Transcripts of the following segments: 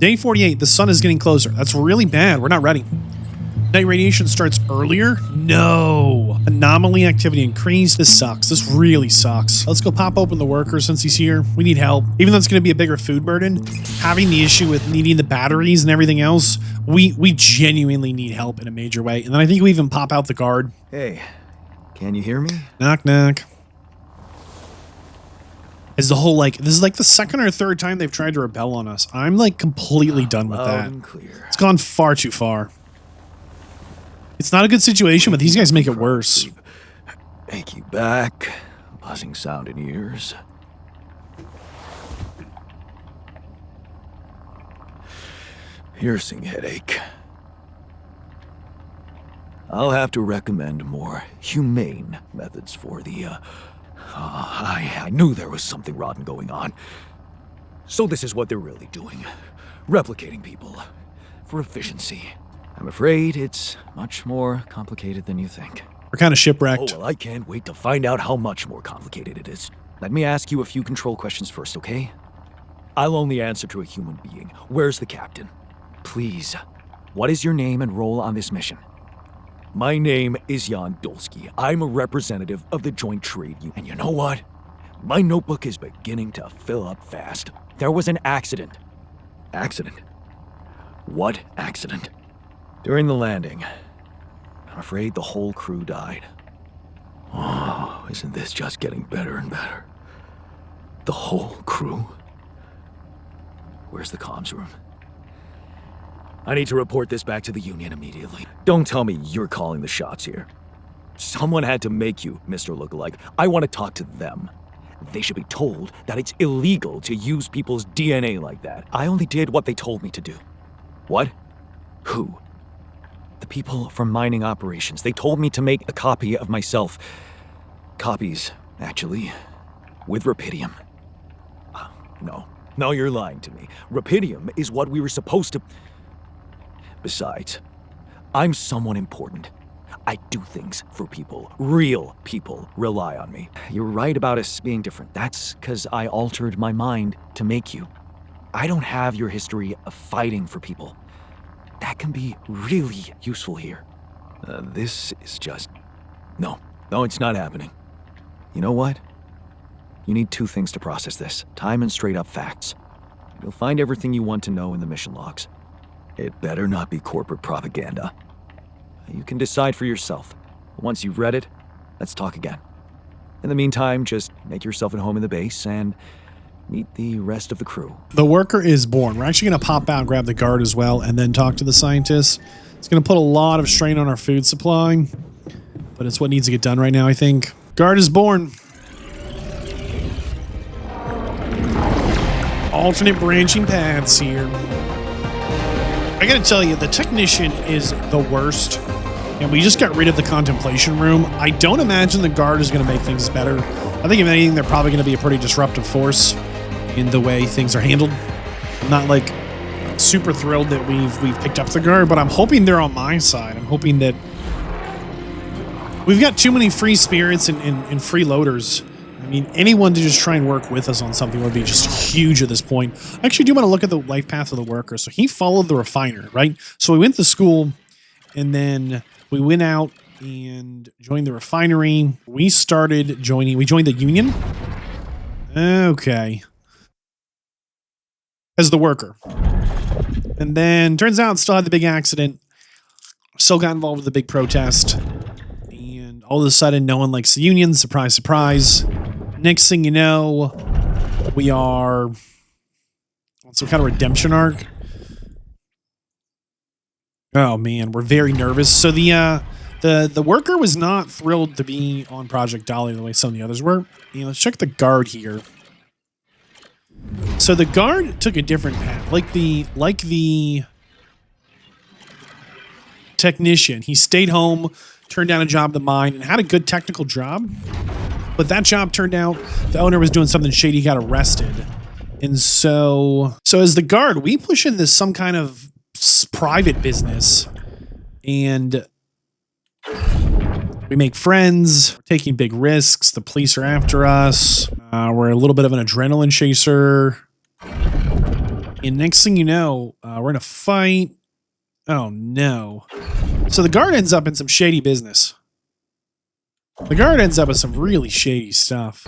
Day 48, the sun is getting closer. That's really bad. We're not ready. Night radiation starts earlier? No. Anomaly activity increased. This sucks. This really sucks. Let's go pop open the worker since he's here. We need help. Even though it's going to be a bigger food burden, having the issue with needing the batteries and everything else, we genuinely need help in a major way. And then I think we even pop out the guard. Hey, can you hear me? Knock, knock. Is the whole, like, this is like the second or third time they've tried to rebel on us. I'm like completely done with that. And clear. It's gone far too far. It's not a good situation, but these guys make it worse. Achy back, buzzing sound in ears. Piercing headache. I'll have to recommend more humane methods for the, I knew there was something rotten going on. So this is what they're really doing. Replicating people. For efficiency. I'm afraid it's much more complicated than you think. We're kind of shipwrecked. Oh, well, I can't wait to find out how much more complicated it is. Let me ask you a few control questions first, okay? I'll only answer to a human being. Where's the captain? Please. What is your name and role on this mission? My name is Jan Dolsky. I'm a representative of the Joint Trade Union. And you know what? My notebook is beginning to fill up fast. There was an accident. Accident? What accident? During the landing, I'm afraid the whole crew died. Oh, isn't this just getting better and better? The whole crew? Where's the comms room? I need to report this back to the Union immediately. Don't tell me you're calling the shots here. Someone had to make you, Mr. Lookalike. I want to talk to them. They should be told that it's illegal to use people's DNA like that. I only did what they told me to do. What? Who? The people from mining operations. They told me to make a copy of myself. Copies, actually, with rupidium. No, you're lying to me. Rupidium is what we were supposed to... Besides, I'm someone important. I do things for people. Real people rely on me. You're right about us being different. That's because I altered my mind to make you. I don't have your history of fighting for people. That can be really useful here. This is just... No, it's not happening. You know what? You need two things to process this. Time and straight-up facts. You'll find everything you want to know in the mission logs. It better not be corporate propaganda. You can decide for yourself. Once you've read it, let's talk again. In the meantime, just make yourself at home in the base and meet the rest of the crew. The worker is born. We're actually going to pop out and grab the guard as well and then talk to the scientists. It's going to put a lot of strain on our food supply, but it's what needs to get done right now, I think. Guard is born. Alternate branching paths here. I gotta tell you, the technician is the worst, and we just got rid of the contemplation room. I don't imagine the guard is gonna make things better. I think if anything, they're probably gonna be a pretty disruptive force in the way things are handled. I'm not like super thrilled that we've picked up the guard, but I'm hoping they're on my side. I'm hoping that we've got too many free spirits and freeloaders. I mean, anyone to just try and work with us on something would be just huge at this point. I actually do want to look at the life path of the worker. So he followed the refiner, right? So we went to school, and then we went out and joined the refinery. We joined the union. Okay. As the worker. And then turns out still had the big accident. Still got involved with the big protest. And all of a sudden, no one likes the union. Surprise, surprise. Next thing you know, we are on some kind of redemption arc. Oh man, we're very nervous. So the worker was not thrilled to be on Project Dolly the way some of the others were. Let's check the guard here. So the guard took a different path, like the technician. He stayed home, turned down a job at the mine, and had a good technical job. But that job turned out the owner was doing something shady, he got arrested. And so as the guard, we push into some kind of private business and we make friends, we're taking big risks. The police are after us. We're a little bit of an adrenaline chaser. And next thing you know, we're in a fight. Oh, no. So the guard ends up in some shady business. The guard ends up with some really shady stuff.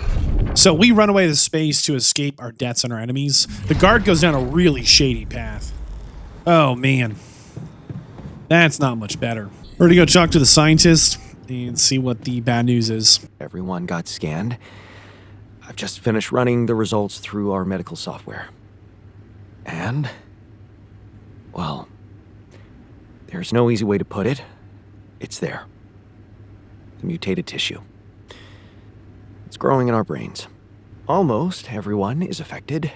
So we run away to space to escape our debts and our enemies. The guard goes down a really shady path. Oh, man. That's not much better. We're gonna go talk to the scientist and see what the bad news is. Everyone got scanned. I've just finished running the results through our medical software. And, well, there's no easy way to put it. It's there. The mutated tissue. It's growing in our brains. Almost everyone is affected,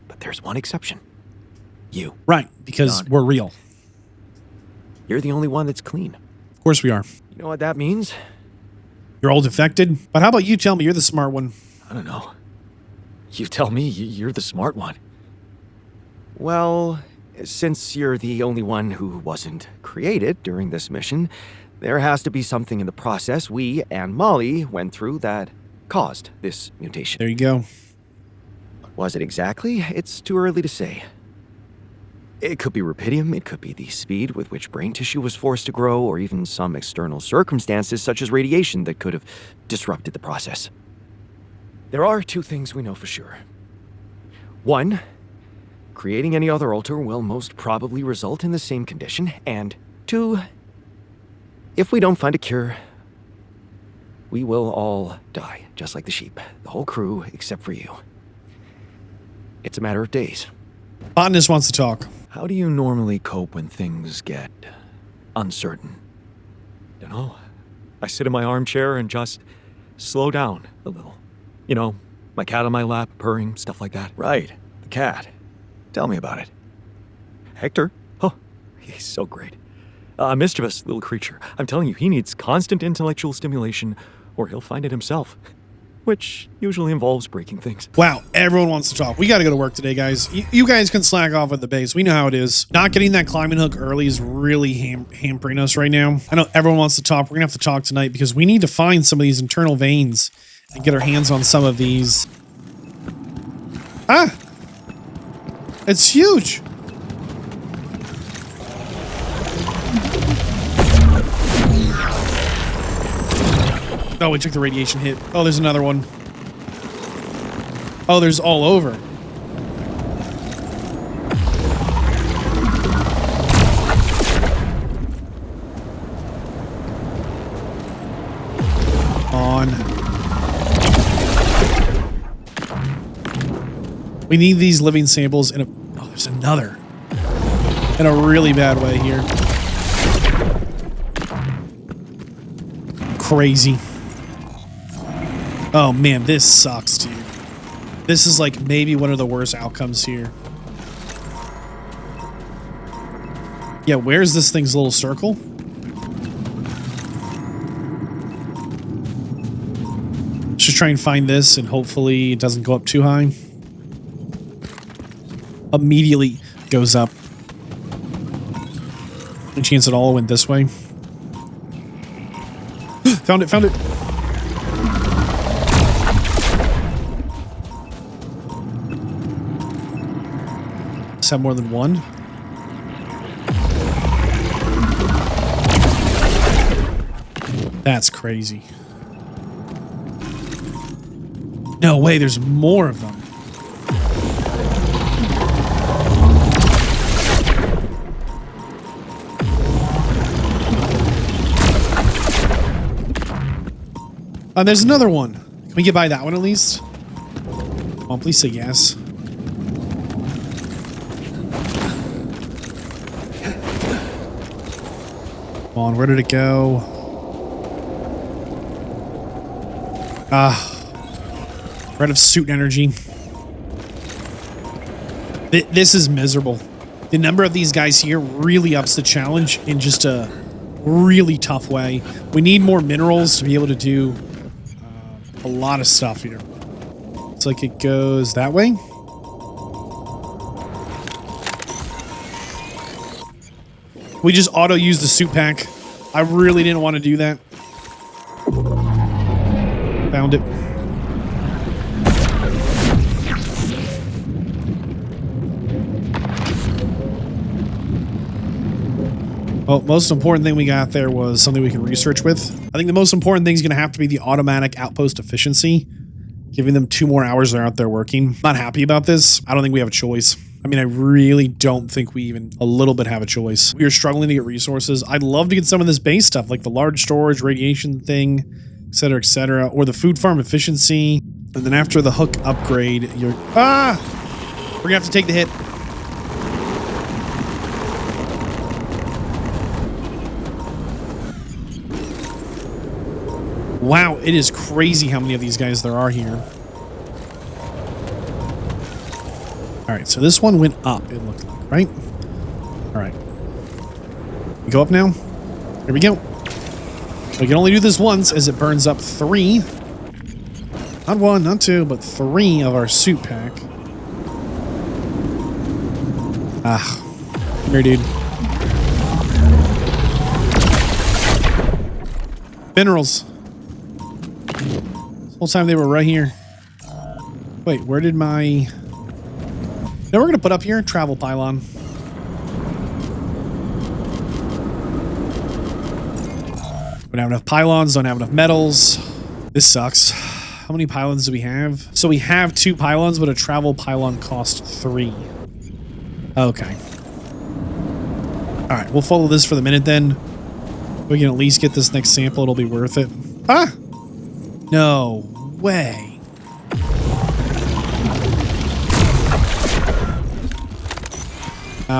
but there's one exception. You. Right, because John. we're real. You're the only one that's clean. Of course we are. You know what that means? You're all infected? But how about you tell me you're the smart one? I don't know. You tell me you're the smart one. Well, since you're the only one who wasn't created during this mission, there has to be something in the process we and Molly went through that caused this mutation. There you go. What was it exactly? It's too early to say. It could be rupidium, it could be the speed with which brain tissue was forced to grow, or even some external circumstances such as radiation that could have disrupted the process. There are two things we know for sure. One, creating any other alter will most probably result in the same condition, and two, if we don't find a cure, we will all die, just like the sheep. The whole crew, except for you. It's a matter of days. Botanist wants to talk. How do you normally cope when things get uncertain? Dunno. I sit in my armchair and just slow down a little. You know, my cat on my lap, purring, stuff like that. Right, the cat. Tell me about it. Hector? Oh, he's so great. A mischievous little creature. I'm telling you, he needs constant intellectual stimulation, or he'll find it himself. Which usually involves breaking things. Wow, everyone wants to talk. We got to go to work today, guys. You guys can slack off at the base. We know how it is. Not getting that climbing hook early is really hampering us right now. I know everyone wants to talk. We're going to have to talk tonight because we need to find some of these internal veins and get our hands on some of these. Ah! It's huge! Oh, we took the radiation hit. Oh, there's another one. Oh, there's all over. On. We need these living samples in a... Oh, there's another. In a really bad way here. Crazy. Oh man, this sucks, dude. This is like maybe one of the worst outcomes here. Yeah, where's this thing's little circle? Let's just try and find this and hopefully it doesn't go up too high. Immediately goes up. Any chance at all it went this way? Found it, found it. Have more than one? That's crazy. No way, there's more of them. There's another one. Can we get by that one at least? Come on, please say yes. On, where did it go? We're out of suit energy. This is miserable. The number of these guys here really ups the challenge in just a really tough way. We need more minerals to be able to do a lot of stuff here. It's like it goes that way. We just auto-use the suit pack. I really didn't want to do that. Found it. Well, most important thing we got there was something we can research with. I think the most important thing is going to have to be the automatic outpost efficiency. Giving them 2 more hours they're out there working. Not happy about this. I don't think we have a choice. I mean, I really don't think we even a little bit have a choice. We are struggling to get resources. I'd love to get some of this base stuff, like the large storage, radiation thing, et cetera, or the food farm efficiency. And then after the hook upgrade, you're... Ah! We're gonna have to take the hit. Wow, it is crazy how many of these guys there are here. All right, so this one went up, it looked like, right? All right. We go up now. Here we go. We can only do this once as it burns up 3. Not 1, not 2, but 3 of our suit pack. Ah. Come here, dude. Minerals. This whole time they were right here. Wait, where did my... Now we're going to put up here, travel pylon. Don't have enough pylons, don't have enough metals. This sucks. How many pylons do we have? So we have 2 pylons, but a travel pylon costs 3. Okay. Alright, we'll follow this for the minute then. We can at least get this next sample, it'll be worth it. Ah! No way.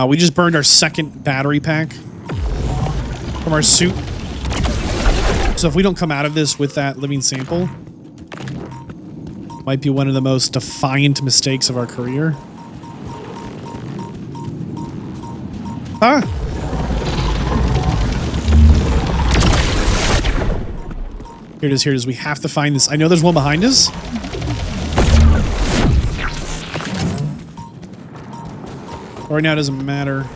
We just burned our second battery pack from our suit. So if we don't come out of this with that living sample, might be one of the most defiant mistakes of our career. Ah! Here it is, here it is. We have to find this. I know there's one behind us. Right now it doesn't matter.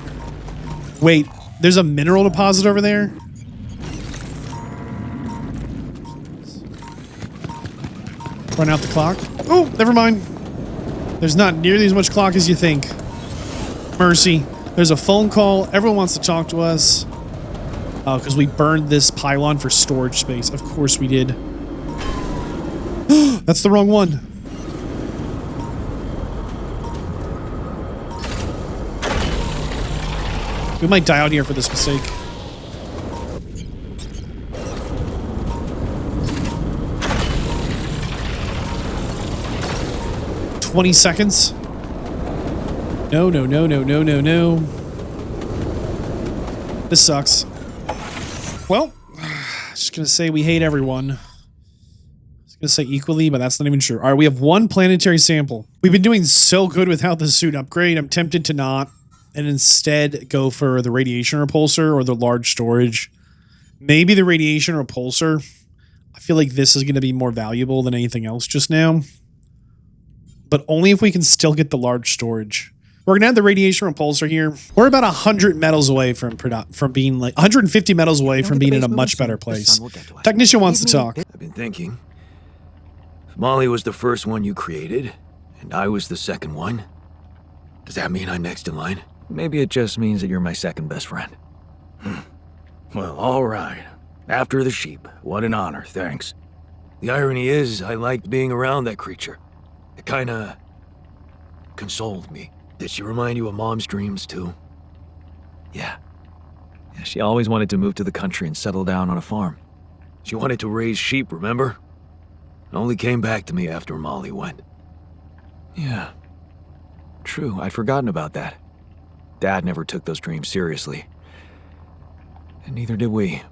Wait, there's a mineral deposit over there? Run out the clock. Oh, never mind. There's not nearly as much clock as you think. Mercy. There's a phone call. Everyone wants to talk to us. Oh, because we burned this pylon for storage space. Of course we did. That's the wrong one. We might die out here for this mistake. "20 seconds. No, no, no, no, no, no, no. This sucks. Well, just gonna say we hate everyone. I was gonna say equally, but that's not even true. All right, we have 1 planetary sample. We've been doing so good without the suit upgrade. I'm tempted to not, and instead go for the radiation repulsor or the large storage. Maybe the radiation repulsor. I feel like this is going to be more valuable than anything else just now. But only if we can still get the large storage. We're going to have the radiation repulsor here. We're about 100 metals away from being like 150 metals away from being in a much better place. Technician wants to talk. I've been thinking. If Molly was the first one you created, and I was the second one, does that mean I'm next in line? Maybe it just means that you're my second best friend. Well, all right. After the sheep. What an honor, thanks. The irony is, I liked being around that creature. It kinda consoled me. Did she remind you of Mom's dreams, too? Yeah. She always wanted to move to the country and settle down on a farm. She wanted to raise sheep, remember? It only came back to me after Molly went. Yeah. True, I'd forgotten about that. Dad never took those dreams seriously. And neither did we.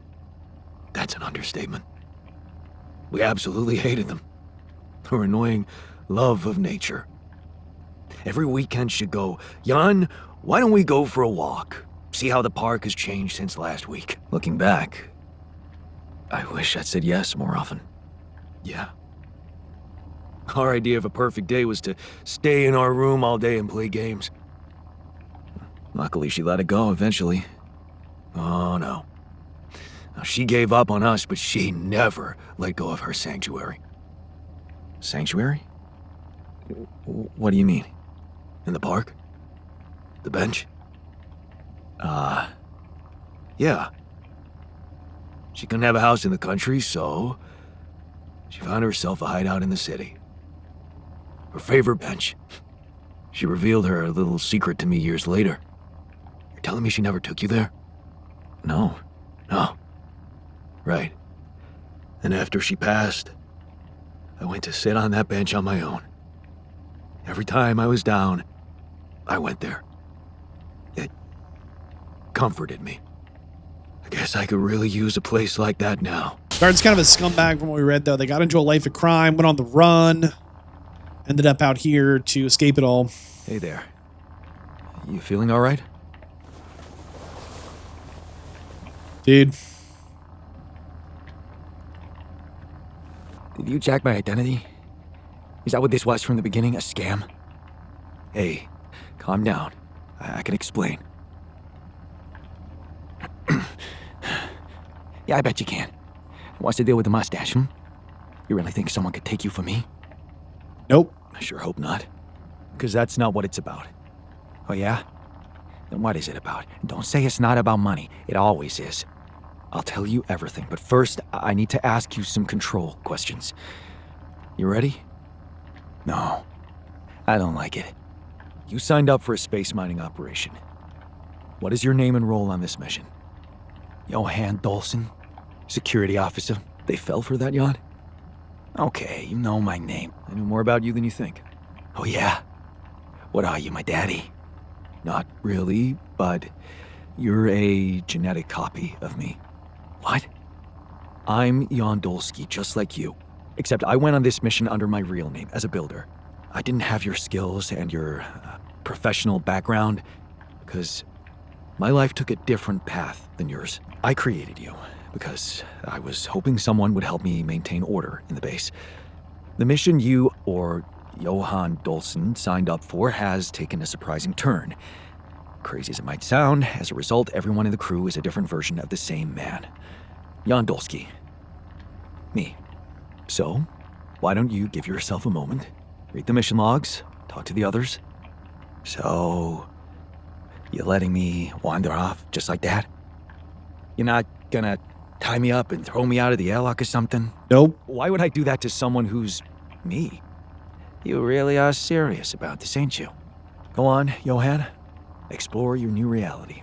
That's an understatement. We absolutely hated them. Her annoying love of nature. Every weekend she'd go, "Jan, why don't we go for a walk? See how the park has changed since last week." Looking back, I wish I'd said yes more often. Yeah. Our idea of a perfect day was to stay in our room all day and play games. Luckily, she let it go eventually. Oh, no. Now, she gave up on us, but she never let go of her sanctuary. Sanctuary? What do you mean? In the park? The bench? Yeah. She couldn't have a house in the country, so she found herself a hideout in the city. Her favorite bench. She revealed her little secret to me years later. You're telling me she never took you there? No. Right. And after she passed, I went to sit on that bench on my own. Every time I was down, I went there. It comforted me. I guess I could really use a place like that now. Guard's kind of a scumbag from what we read, though. They got into a life of crime, went on the run, ended up out here to escape it all. Hey there. You feeling all right? Dude. Did you jack my identity? Is that what this was from the beginning? A scam? Hey, calm down. I can explain. Yeah, I bet you can. What's the deal with the mustache, hmm? You really think someone could take you for me? Nope. I sure hope not. Because that's not what it's about. Oh yeah? Then what is it about? Don't say it's not about money. It always is. I'll tell you everything, but first, I need to ask you some control questions. You ready? No. I don't like it. You signed up for a space mining operation. What is your name and role on this mission? Johan Dolson, security officer. They fell for that, Jan? Okay, you know my name. I know more about you than you think. Oh yeah? What are you, my daddy? Not really, but you're a genetic copy of me. What? I'm Jan Dolsky, just like you. Except I went on this mission under my real name, as a builder. I didn't have your skills and your professional background, because my life took a different path than yours. I created you, because I was hoping someone would help me maintain order in the base. The mission you, or Johan Dolson, signed up for has taken a surprising turn. Crazy as it might sound, as a result, everyone in the crew is a different version of the same man. Jan Dolsky. Me. So, why don't you give yourself a moment, read the mission logs, talk to the others? So, you letting me wander off just like that? You're not gonna tie me up and throw me out of the airlock or something? Nope. Why would I do that to someone who's me? You really are serious about this, ain't you? Go on, Johan. Explore your new reality.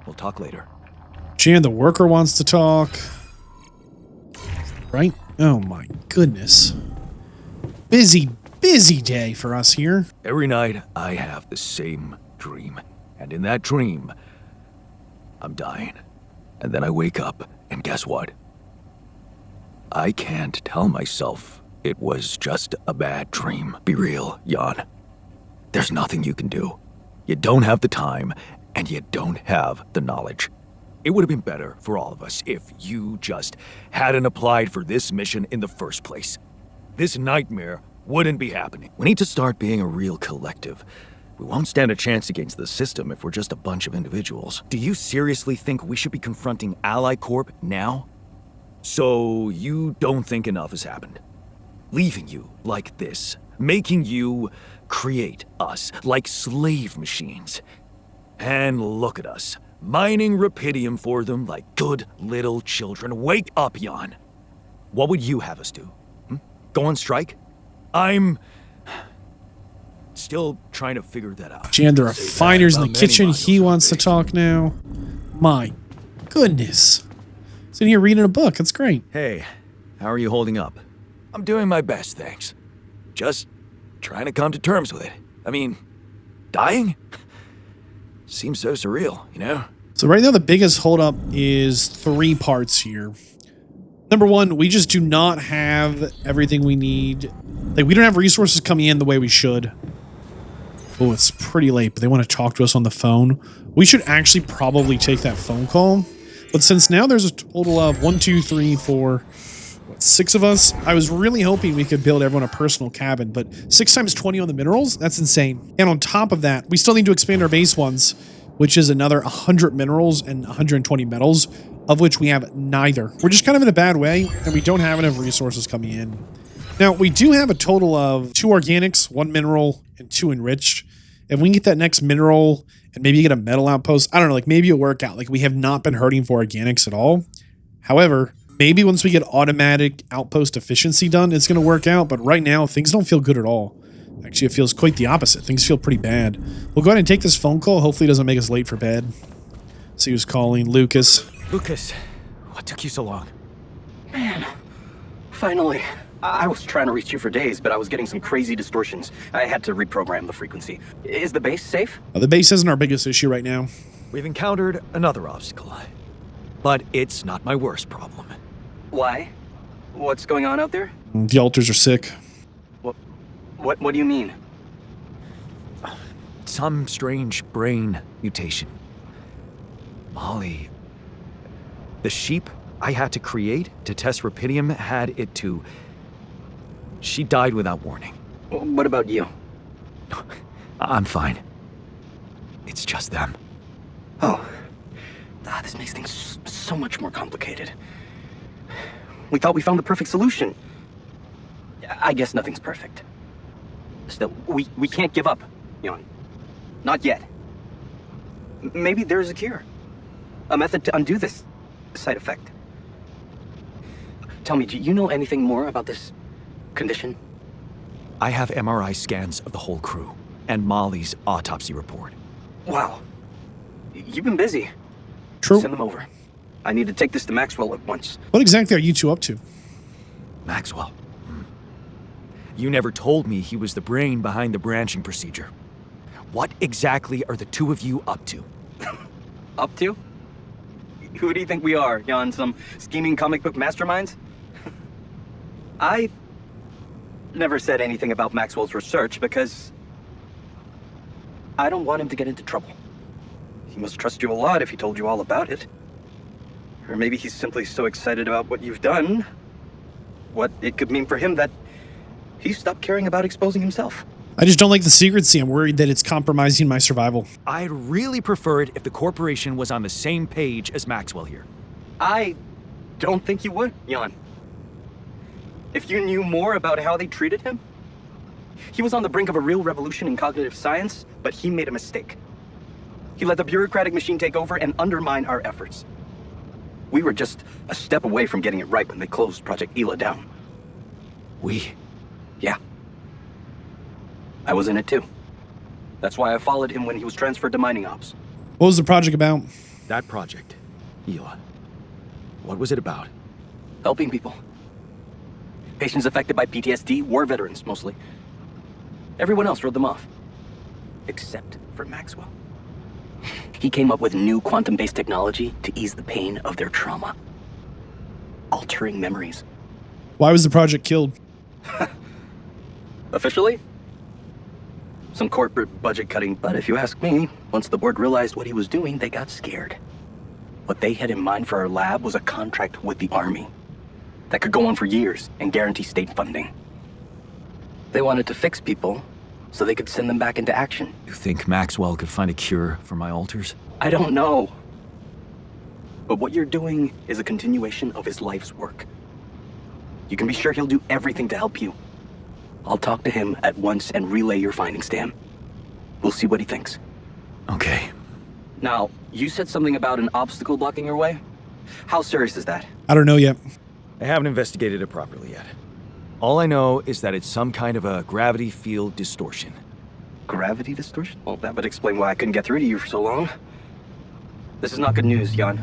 We'll talk later. Jan, the worker, wants to talk. Right? Oh my goodness. Busy day for us here. Every night, I have the same dream. And in that dream, I'm dying. And then I wake up, and guess what? I can't tell myself it was just a bad dream. Be real, Jan. There's nothing you can do. You don't have the time, and you don't have the knowledge. It would have been better for all of us if you just hadn't applied for this mission in the first place. This nightmare wouldn't be happening. We need to start being a real collective. We won't stand a chance against the system if we're just a bunch of individuals. Do you seriously think we should be confronting Ally Corp now? So you don't think enough has happened? Leaving you like this, making you create us like slave machines. And look at us, mining rupidium for them like good little children. Wake up, Jan. What would you have us do? Go on strike? I'm still trying to figure that out. Jan, there are refiners in the kitchen. He wants to talk now. My goodness. Sitting here reading a book. That's great. Hey, how are you holding up? I'm doing my best, thanks. Just trying to come to terms with it. I mean, dying? Seems so surreal, you know? So right now the biggest holdup is 3 parts here. Number 1, we just do not have everything we need. Like, we don't have resources coming in the way we should. Oh, it's pretty late, but they want to talk to us on the phone. We should actually probably take that phone call. But since now there's a total of 1, 2, 3, 4, 6 of us, I was really hoping we could build everyone a personal cabin, but 6 times 20 on the minerals, that's insane. And on top of that, we still need to expand our base ones, which is another 100 minerals and 120 metals, of which we have neither. We're just kind of in a bad way, and we don't have enough resources coming in. Now, we do have a total of 2 organics, 1 mineral, and 2 enriched. If we can get that next mineral and maybe you get a metal outpost. I don't know, like maybe it'll work out. Like we have not been hurting for organics at all. However, maybe once we get automatic outpost efficiency done, it's going to work out. But right now, things don't feel good at all. Actually, it feels quite the opposite. Things feel pretty bad. We'll go ahead and take this phone call. Hopefully it doesn't make us late for bed. See who's calling. Lucas. Lucas, what took you so long? Man, finally. I was trying to reach you for days, but I was getting some crazy distortions. I had to reprogram the frequency. Is the base safe? The base isn't our biggest issue right now. We've encountered another obstacle, but it's not my worst problem. Why? What's going on out there? The altars are sick. What do you mean? Some strange brain mutation. Molly. The sheep I had to create to test Rapidium had it too. She died without warning. What about you? I'm fine. It's just them. Oh. This makes things so much more complicated. We thought we found the perfect solution. I guess nothing's perfect. Still, we can't give up, Jan. Not yet. Maybe there's a cure. A method to undo this side effect. Tell me, do you know anything more about this condition? I have MRI scans of the whole crew and Molly's autopsy report. Wow. You've been busy. True. Send them over. I need to take this to Maxwell at once. What exactly are you two up to? Maxwell. You never told me he was the brain behind the branching procedure. What exactly are the two of you up to? Up to? Who do you think we are, Jan? Some scheming comic book masterminds? I never said anything about Maxwell's research because I don't want him to get into trouble. He must trust you a lot if he told you all about it. Or maybe he's simply so excited about what you've done, what it could mean for him, that he stopped caring about exposing himself. I just don't like the secrecy. I'm worried that it's compromising my survival. I'd really prefer it if the corporation was on the same page as Maxwell here. I don't think you would, Jan. If you knew more about how they treated him, he was on the brink of a real revolution in cognitive science, but he made a mistake. He let the bureaucratic machine take over and undermine our efforts. We were just a step away from getting it right when they closed Project Ela down. We? Yeah. I was in it too. That's why I followed him when he was transferred to mining ops. What was the project about? That project, Ela. What was it about? Helping people. Patients affected by PTSD, war veterans mostly. Everyone else wrote them off. Except for Maxwell. He came up with new quantum-based technology to ease the pain of their trauma. Altering memories. Why was the project killed? Officially? Some corporate budget cutting, but if you ask me, once the board realized what he was doing, they got scared. What they had in mind for our lab was a contract with the Army that could go on for years and guarantee state funding. They wanted to fix people so they could send them back into action. You think Maxwell could find a cure for my alters? I don't know. But what you're doing is a continuation of his life's work. You can be sure he'll do everything to help you. I'll talk to him at once and relay your findings to him. We'll see what he thinks. Okay. Now, you said something about an obstacle blocking your way? How serious is that? I don't know yet. I haven't investigated it properly yet. All I know is that it's some kind of a gravity field distortion. Gravity distortion? Well, that would explain why I couldn't get through to you for so long. This is not good news, Jan.